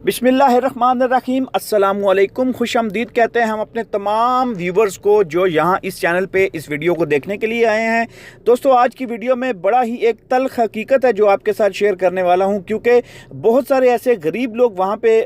बिस्मिल्लाहिर्रहमानिर्रहीम अस्सलामुअलैकुम खुशामदीद कहते हैं हम अपने तमाम व्यूवर्स को जो यहाँ इस चैनल पे इस वीडियो को देखने के लिए आए हैं। दोस्तों, आज की वीडियो में बड़ा ही एक तल्ख हकीकत है जो आपके साथ शेयर करने वाला हूँ, क्योंकि बहुत सारे ऐसे गरीब लोग वहाँ पे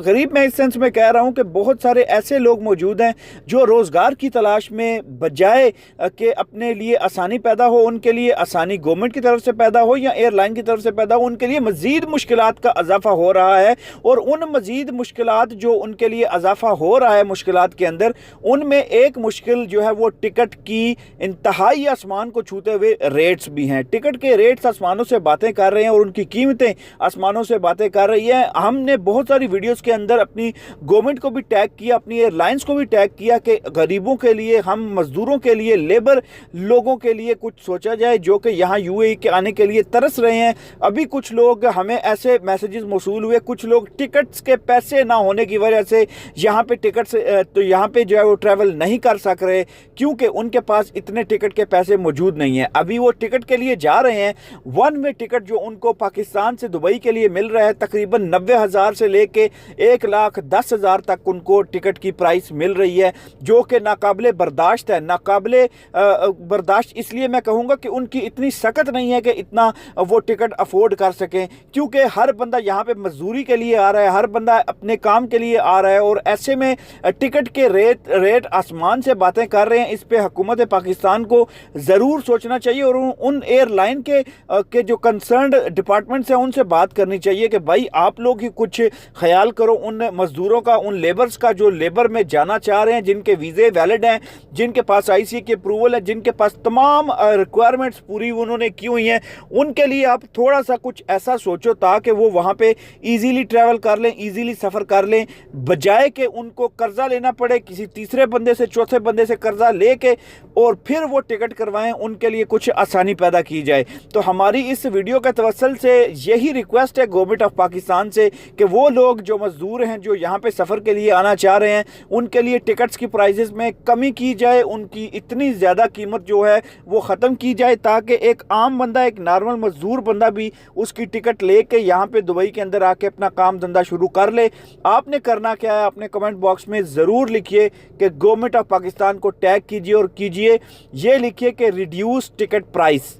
गरीब मैं इस सेंस में कह रहा हूँ कि बहुत सारे ऐसे लोग मौजूद हैं जो रोज़गार की तलाश में बजाय कि अपने लिए आसानी पैदा हो, उनके लिए आसानी गवर्नमेंट की तरफ से पैदा हो या एयरलाइन की तरफ से पैदा हो, उनके लिए मज़ीद मुश्किलात का इजाफा हो रहा है। और उन मजीद मुश्किलात जो उनके लिए इजाफा हो रहा है मुश्किलात के अंदर, उनमें एक मुश्किल जो है वो टिकट की इंतहाई आसमान को छूते हुए रेट्स भी हैं। टिकट के रेट्स आसमानों से बातें कर रहे हैं और उनकी कीमतें आसमानों से बातें कर रही है। हमने बहुत सारी वीडियोस के अंदर अपनी गवर्नमेंट को भी टैग किया, अपनी एयरलाइंस को भी टैग किया कि गरीबों के लिए, हम मजदूरों के लिए, लेबर लोगों के लिए कुछ सोचा जाए जो कि यहाँ यूएई के आने के लिए तरस रहे हैं। अभी कुछ लोग, हमें ऐसे मैसेजेस मौसूल हुए, कुछ लोग टिकट्स के पैसे ना होने की वजह से यहाँ पे टिकट्स तो यहाँ पे जो है वो ट्रैवल नहीं कर सक रहे क्योंकि उनके पास इतने टिकट के पैसे मौजूद नहीं है। अभी वो टिकट के लिए जा रहे हैं। वन वे टिकट जो उनको पाकिस्तान से दुबई के लिए मिल रहा है तकरीबन 90,000 से लेके 1,10,000 तक उनको टिकट की प्राइस मिल रही है, जो कि नाकाबिले बर्दाश्त है। नाकाबिले बर्दाश्त इसलिए मैं कहूँगा कि उनकी इतनी सख्त नहीं है कि इतना वो टिकट अफोर्ड कर सकें, क्योंकि हर बंदा यहाँ पे मजदूरी के लिए आ रहा है, हर बंदा अपने काम के लिए आ रहा है और ऐसे में टिकट के रेट आसमान से बातें कर रहे हैं। इस पे हुकूमत पाकिस्तान को ज़रूर सोचना चाहिए और उन एयरलाइन के जो कंसर्न्ड डिपार्टमेंट्स हैं उनसे बात करनी चाहिए कि भाई आप लोग ही कुछ ख्याल करो उन मजदूरों का, उन लेबर्स का जो लेबर में जाना चाह रहे हैं, जिनके वीज़े वैलिड हैं, जिनके पास आईसी की अप्रूवल है, जिनके पास तमाम रिक्वायरमेंट्स पूरी उन्होंने की हुई हैं। उनके लिए आप थोड़ा सा कुछ ऐसा सोचो ताकि वो वहाँ पे ईजीली ट्रैवल कर लें, ईजीली सफ़र कर लें, बजाय कि उनको कर्जा लेना पड़े, किसी तीसरे बंदे से, चौथे बंदे से कर्जा लेके और फिर वो टिकट करवाएं। उनके लिए कुछ आसानी पैदा की जाए। तो हमारी इस वीडियो के तवस्सुल से यही रिक्वेस्ट है गवर्नमेंट ऑफ पाकिस्तान से कि वो लोग जो मजदूर हैं, जो यहाँ पे सफ़र के लिए आना चाह रहे हैं, उनके लिए टिकट्स की प्राइजेस में कमी की जाए, उनकी इतनी ज़्यादा कीमत जो है वो ख़त्म की जाए ताकि एक आम बंदा, एक नॉर्मल मजदूर बंदा भी उसकी टिकट लेके यहाँ पे दुबई के अंदर आके अपना काम धंधा शुरू कर ले। आपने करना क्या है, अपने कमेंट बॉक्स में ज़रूर लिखिए कि गवर्नमेंट ऑफ पाकिस्तान को टैग कीजिए और कीजिए ये लिखिए कि रिड्यूस टिकट प्राइस।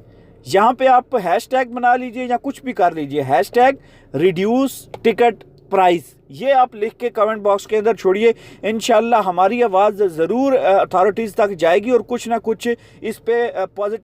यहाँ पे आप हैशटैग बना लीजिए या कुछ भी कर लीजिए, हैशटैग रिड्यूस टिकट प्राइस, ये आप लिख के कमेंट बॉक्स के अंदर छोड़िए। इंशाल्लाह हमारी आवाज़ ज़रूर अथॉरिटीज़ तक जाएगी और कुछ ना कुछ इस पे पॉजिटिव